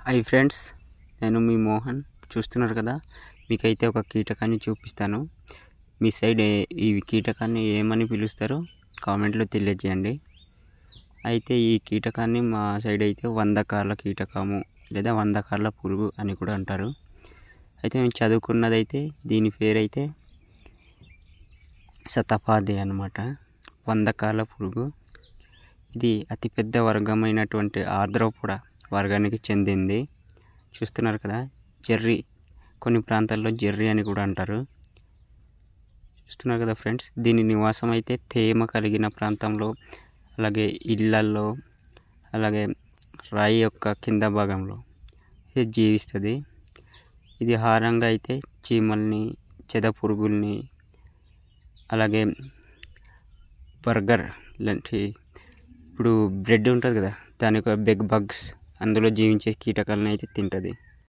Hi friends, నేను మీ మోహన్. చూస్తున్నారు కదా, మీకైతే ఒక కీటకాన్ని చూపిస్తాను. మీ సైడ్ ఈ కీటకాన్ని ఏమని పిలుస్తారో కామెంట్లో తెలియజేయండి. అయితే ఈ కీటకాన్ని మా సైడ్ అయితే 100 కార్ల కీటకము లేదా 100 కార్ల పురుగు అని కూడా అంటారు. అయితే మేము చదువుకున్నదైతే దీని పేరైతే శతపాది అన్నమాట. 100 కార్ల పురుగు. ఇది అతిపెద్ద వర్గమైనటువంటి ఆర్ద్రోపోడ వర్గానికి చెందింది. చూస్తున్నారు కదా, జెర్రీ, కొన్ని ప్రాంతాల్లో జెర్రీ అని కూడా అంటారు. చూస్తున్నారు కదా ఫ్రెండ్స్, దీని నివాసం అయితే తేమ కలిగిన ప్రాంతంలో, అలాగే ఇళ్ళల్లో, అలాగే రాయి యొక్క కింద భాగంలో ఇది జీవిస్తుంది. ఇది ఆహారంగా అయితే చీమల్ని, చెద పురుగుల్ని, అలాగే బర్గర్ లాంటి, ఇప్పుడు బ్రెడ్ ఉంటుంది కదా, దాని యొక్క బెగ్ బగ్స్, అందులో జీవించే కీటకాలను అయితే తింటుంది.